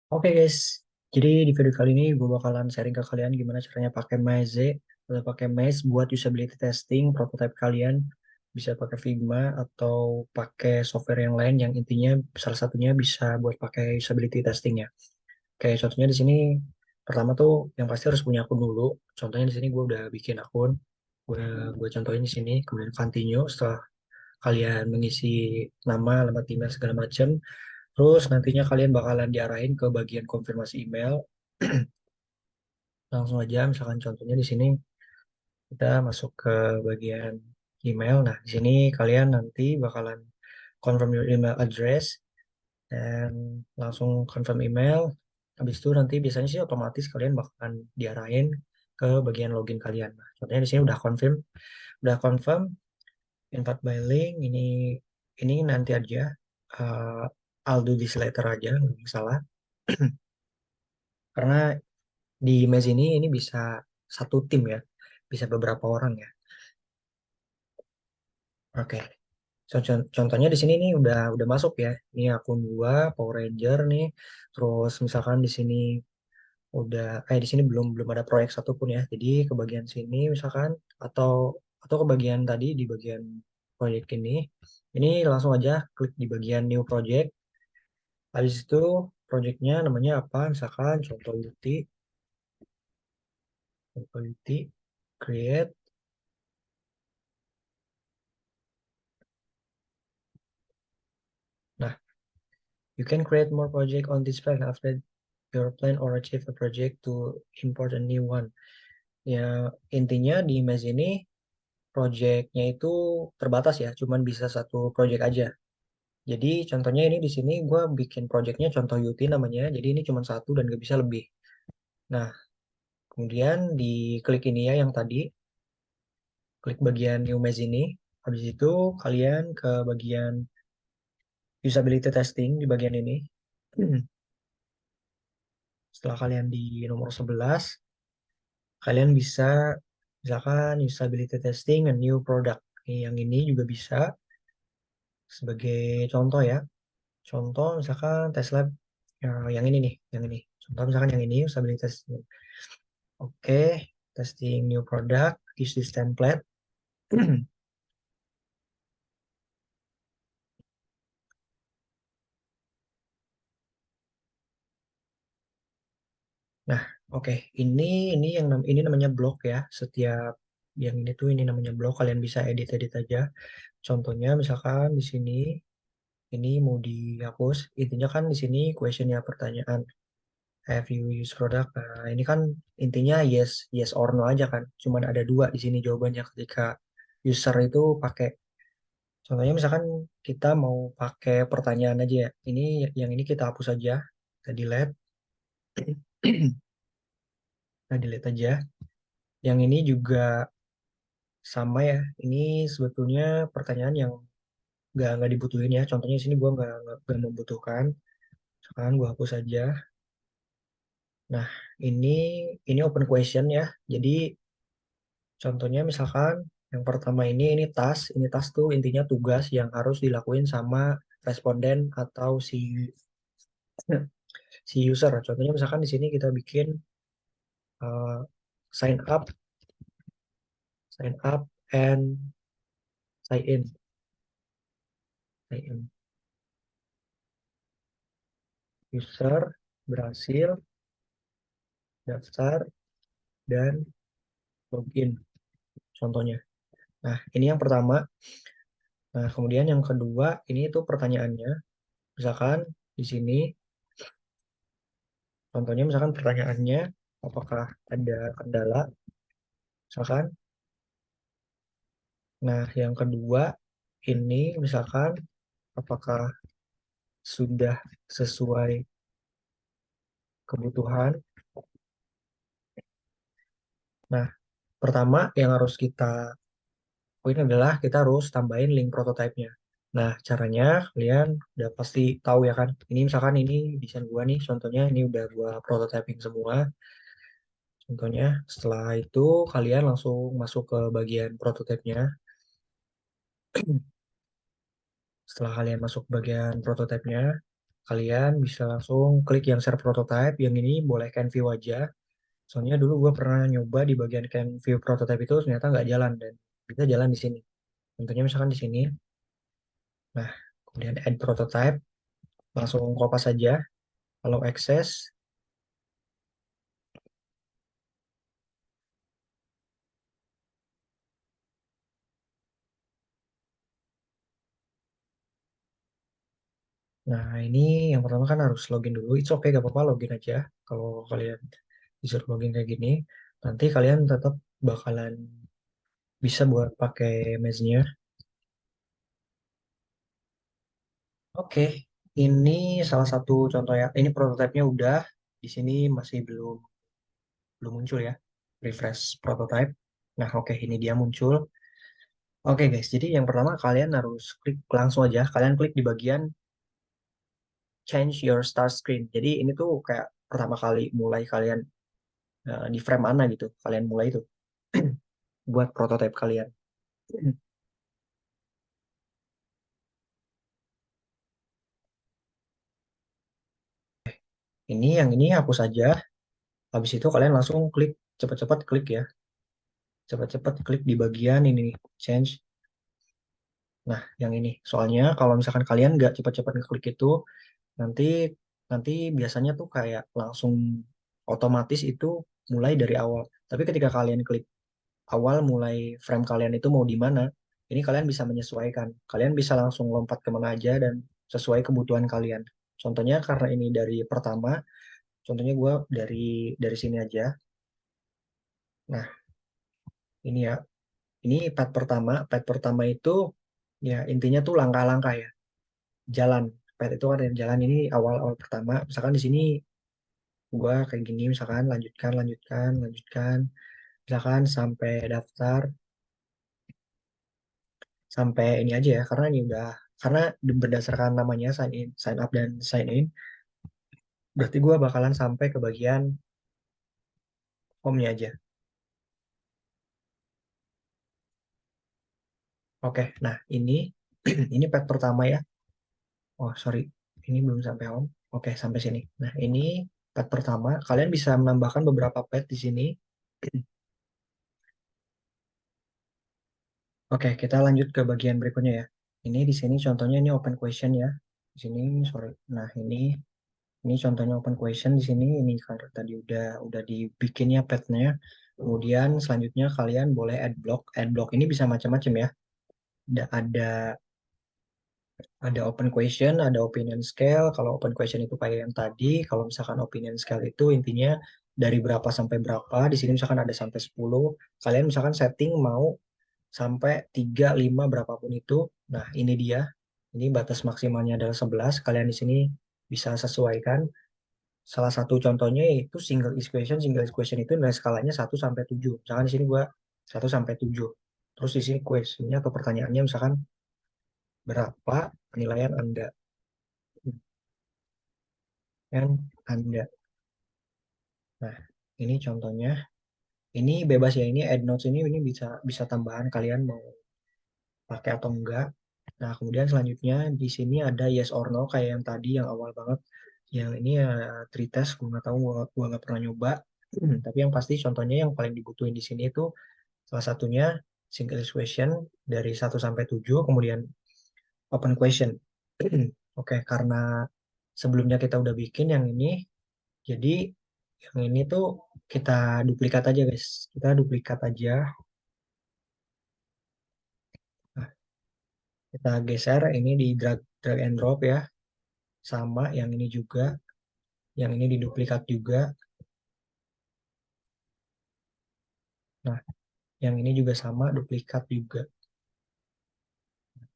Oke guys, jadi di video kali ini gue bakalan sharing ke kalian gimana caranya pakai Maze atau pakai Maze buat usability testing prototype kalian. Bisa pakai Figma atau pakai software yang lain yang intinya salah satunya bisa buat pakai usability testingnya. Kayak contohnya di sini pertama tuh yang pasti harus punya akun dulu. Contohnya di sini gue udah bikin akun, gue gue contohin di sini, kemudian continue setelah kalian mengisi nama, alamat email segala macam. Terus nantinya kalian bakalan diarahin ke bagian konfirmasi email. Langsung aja, misalkan contohnya di sini kita masuk ke bagian email. Nah, di sini kalian nanti bakalan confirm your email address dan langsung confirm email. Habis itu nanti biasanya sih otomatis kalian bakalan diarahin ke bagian login kalian. Nah, contohnya di sini udah confirm invite by link. Ini nanti aja. uh, I'll do this later aja, nggak masalah. Karena di Image ini bisa satu tim ya, bisa beberapa orang ya. Oke. Contohnya di sini nih udah masuk ya. Ini akun gua Power Ranger nih. Terus misalkan di sini di sini belum belum ada proyek satupun ya. Jadi ke bagian sini misalkan atau atau ke bagian tadi di bagian proyek ini. Ini langsung aja klik di bagian new project. Habis itu projectnya namanya apa? Misalkan contoh Uti, create. Nah, you can create more project on this plan after your plan or achieve a project to import a new one. Ya, intinya di Image ini projectnya itu terbatas ya, cuman bisa satu project aja. Jadi contohnya ini di sini gue bikin projectnya contoh Uti namanya, jadi ini cuma satu dan gak bisa lebih. Nah, kemudian diklik ini ya yang tadi, klik bagian New Image ini. Habis itu kalian ke bagian usability testing di bagian ini. Setelah kalian di nomor 11, kalian bisa misalkan usability testing a new product. Yang ini juga bisa sebagai contoh ya. Contoh misalkan tes lab yang ini nih, yang ini. Contoh misalkan yang ini usability testing. Oke, testing new product, use this template. Nah, oke, ini namanya blog ya. Setiap yang ini tuh ini namanya blog. Kalian bisa edit-edit aja. Contohnya misalkan di sini ini mau dihapus. Intinya kan di sini questionnya pertanyaan. Have you used product? Nah, ini kan intinya yes, yes or no aja kan. Cuman ada dua di sini jawabannya ketika user itu pakai. Contohnya misalkan kita mau pakai pertanyaan aja ya. Yang ini kita hapus aja. Kita delete. Kita delete aja. Yang ini juga sama ya. Ini sebetulnya pertanyaan yang nggak dibutuhin ya. Contohnya di sini gua nggak membutuhkan. Sekarang gua hapus aja. Nah, ini ini open question ya. Jadi contohnya misalkan yang pertama ini tas tuh intinya tugas yang harus dilakuin sama responden atau si user. Contohnya misalkan di sini kita bikin uh, sign up, sign up and sign in, sign in. User berhasil daftar dan login. Contohnya. Nah, ini yang pertama. Nah, kemudian yang kedua ini itu pertanyaannya. Misalkan di sini contohnya misalkan pertanyaannya apakah ada kendala misalkan. Nah, yang kedua ini misalkan apakah sudah sesuai kebutuhan. Nah, pertama yang harus kita lakuin adalah kita harus tambahin link prototipenya. Nah, caranya kalian udah pasti tahu ya kan. Ini misalkan ini desain gua nih, contohnya ini udah gua prototyping semua. Contohnya, setelah itu kalian langsung masuk ke bagian prototipenya. Setelah kalian masuk bagian prototipenya, kalian bisa langsung klik yang share prototype. Yang ini boleh can view aja. Soalnya dulu gue pernah nyoba di bagian can view prototype itu ternyata nggak jalan dan bisa jalan di sini. Contohnya misalkan di sini. Nah, kemudian add prototype, langsung kopas saja. Kalau access, nah ini yang pertama kan harus login dulu. It's okay, gak apa-apa login aja. Kalau kalian disuruh login kayak gini, nanti kalian tetap bakalan bisa buat pakai mesh-nya. Oke, ini salah satu contoh ya. Ini prototipenya udah. Di sini masih belum belum muncul ya. Refresh prototype. Nah, oke, ini dia muncul. Oke guys, jadi yang pertama kalian harus klik langsung aja. Kalian klik di bagian change your start screen. Jadi ini tuh kayak pertama kali mulai kalian di frame mana gitu. Kalian mulai itu buat prototype kalian. Ini yang ini hapus saja. Habis itu kalian langsung klik cepat-cepat klik ya. Cepat-cepat klik di bagian ini nih, change. Nah, yang ini. Soalnya kalau misalkan kalian nggak cepat-cepat ngeklik itu, nanti nanti biasanya tuh kayak langsung otomatis itu mulai dari awal. Tapi ketika kalian klik awal mulai frame kalian itu mau di mana, ini kalian bisa menyesuaikan. Kalian bisa langsung lompat kemana aja dan sesuai kebutuhan kalian. Contohnya karena ini dari pertama, contohnya gue dari sini aja. Nah, ini ya, ini pad pertama itu ya intinya tuh langkah-langkah ya, jalan. Pad itu ada yang jalan ini awal-awal pertama. Misalkan di sini gue kayak gini, misalkan lanjutkan, lanjutkan, lanjutkan, misalkan sampai daftar, sampai ini aja ya, karena ini udah karena berdasarkan namanya sign in, sign up dan sign in, berarti gue bakalan sampai ke bagian home-nya aja. Oke, nah ini ini pad pertama ya. Oh sorry, ini belum sampai home. Oke, sampai sini. Nah ini pad pertama. Kalian bisa menambahkan beberapa pad di sini. Oke, kita lanjut ke bagian berikutnya ya. Ini di sini contohnya ini open question ya. Di sini sorry. Nah ini contohnya open question di sini. Ini kan tadi udah dibikinnya padnya. Kemudian selanjutnya kalian boleh add block. Add block ini bisa macam-macam ya. Ada open question, ada opinion scale. Kalau open question itu kayak yang tadi, kalau misalkan opinion scale itu intinya dari berapa sampai berapa. Di sini misalkan ada sampai 10. Kalian misalkan setting mau sampai 3, 5, berapapun itu. Nah, ini dia. Ini batas maksimalnya adalah 11. Kalian di sini bisa sesuaikan. Salah satu contohnya yaitu single is question. Single is question itu nilai skalanya 1 sampai 7. Misalkan di sini gua 1 sampai 7. Terus di sini questionnya atau pertanyaannya misalkan berapa penilaian Anda? Kan Anda. Nah, ini contohnya. Ini bebas ya. Ini add notes ini bisa bisa tambahan kalian mau pakai atau enggak. Nah, kemudian selanjutnya di sini ada yes or no kayak yang tadi yang awal banget. Yang ini ya three test, gue nggak tahu, gue nggak pernah nyoba. Tapi yang pasti contohnya yang paling dibutuhin di sini itu salah satunya single question dari 1 sampai 7, kemudian open question. Oke, karena sebelumnya kita udah bikin yang ini, jadi yang ini tuh kita duplikat aja guys. Kita duplikat aja. Nah, kita geser ini di drag drag and drop ya. Sama yang ini juga. Yang ini diduplikat juga. Nah, yang ini juga sama duplikat juga.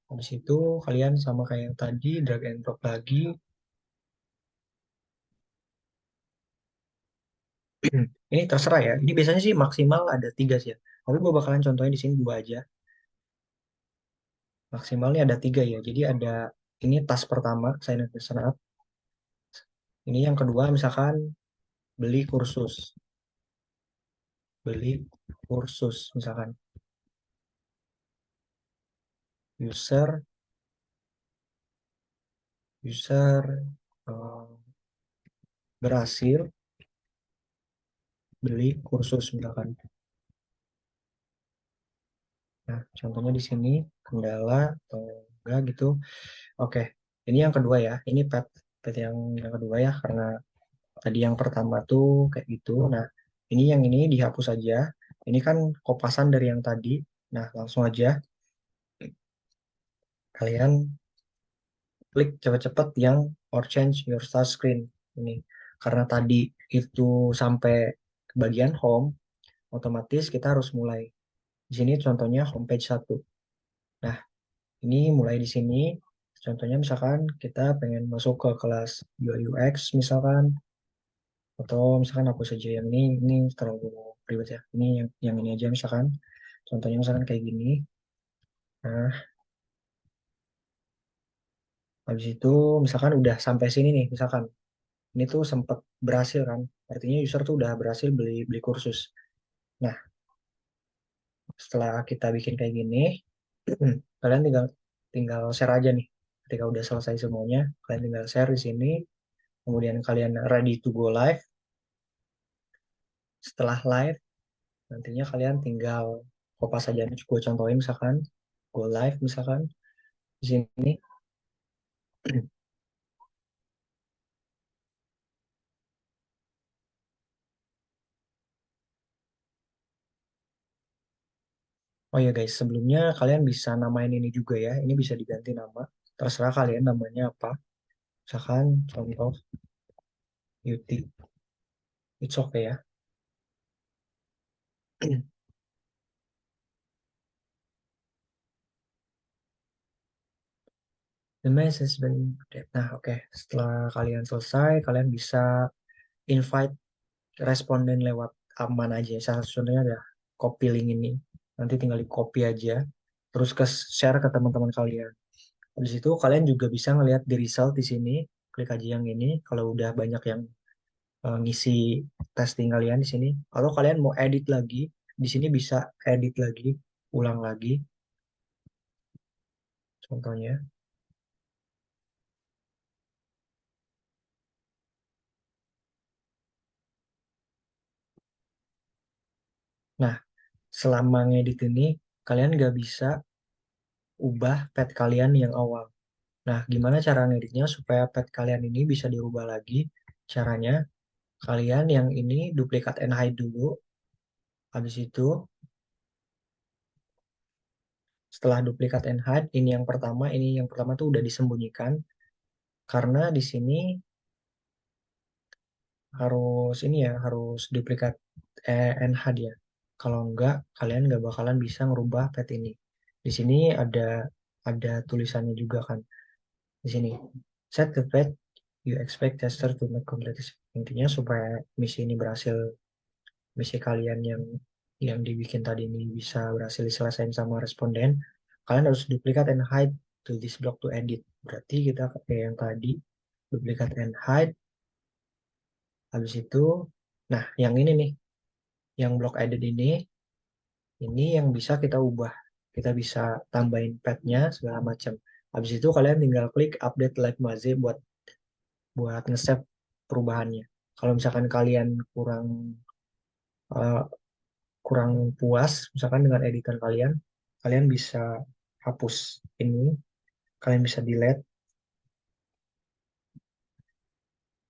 Habis itu kalian sama kayak yang tadi drag and drop lagi. Ini terserah ya. Ini biasanya sih maksimal ada 3 sih ya. Tapi gue bakalan contohin di sini 2 aja. Maksimalnya ada 3 ya. Jadi ada ini tas pertama, sign up. Ini yang kedua misalkan beli kursus. Beli kursus misalkan. User, user. berhasil beli kursus misalkan. Nah, contohnya di sini kendala atau enggak gitu. Oke, ini yang kedua ya. Ini pet yang kedua ya, karena tadi yang pertama tuh kayak gitu. Nah, ini dihapus aja. Ini kan kopasan dari yang tadi. Nah, langsung aja kalian klik cepet-cepet yang or change your start screen ini. Karena tadi itu sampai ke bagian home, otomatis kita harus mulai. Di sini contohnya homepage satu. Nah, ini mulai di sini. Contohnya misalkan kita pengen masuk ke kelas UI UX misalkan, atau misalkan aku saja yang ini terlalu ribet ya. Ini yang ini aja misalkan. Contohnya misalkan kayak gini. Nah, habis itu misalkan udah sampai sini nih, misalkan ini tuh sempat berhasil kan. Artinya user tuh udah berhasil beli beli kursus. Nah, setelah kita bikin kayak gini, kalian tinggal tinggal share aja nih. Ketika udah selesai semuanya, kalian tinggal share di sini. Kemudian kalian ready to go live. Setelah live, nantinya kalian tinggal kopas aja. Gue contohin misalkan go live misalkan di sini. Oh ya guys, sebelumnya kalian bisa namain ini juga ya. Ini bisa diganti nama. Terserah kalian namanya apa. Misalkan contoh Yuti. It's okay ya. The message has been updated. Nah, oke. Setelah kalian selesai, kalian bisa invite responden lewat aman aja. Salah satunya ada copy link ini. Nanti tinggal di copy aja. Terus ke share ke teman-teman kalian. Habis itu kalian juga bisa ngelihat di result di sini. Klik aja yang ini. Kalau udah banyak yang ngisi testing kalian di sini. Kalau kalian mau edit lagi, di sini bisa edit lagi, ulang lagi. Contohnya. Nah, selama ngedit ini, kalian nggak bisa ubah pet kalian yang awal. Nah, gimana cara ngeditnya supaya pet kalian ini bisa dirubah lagi? Caranya, kalian yang ini duplikat and hide dulu. Habis itu, setelah duplikat and hide, ini yang pertama tuh udah disembunyikan. Karena di sini harus ini ya, harus duplikat and hide ya. Kalau enggak, kalian nggak bakalan bisa ngerubah pet ini. Di sini ada tulisannya juga kan. Di sini, set the pet you expect tester to make complete. Intinya supaya misi ini berhasil, misi kalian yang dibikin tadi ini bisa berhasil diselesaikan sama responden, kalian harus duplikat and hide to this block to edit. Berarti kita pakai yang tadi, duplikat and hide. Habis itu, nah yang ini nih, yang block edit ini yang bisa kita ubah. Kita bisa tambahin petnya segala macam. Habis itu kalian tinggal klik update live maze buat buat nge-save perubahannya. Kalau misalkan kalian eh, kurang puas misalkan dengan editan kalian, kalian bisa hapus ini, kalian bisa delete.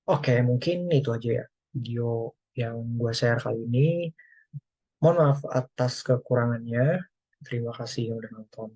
Oke, mungkin itu aja ya video yang gue share kali ini. Mohon maaf atas kekurangannya. Terima kasih yang udah nonton.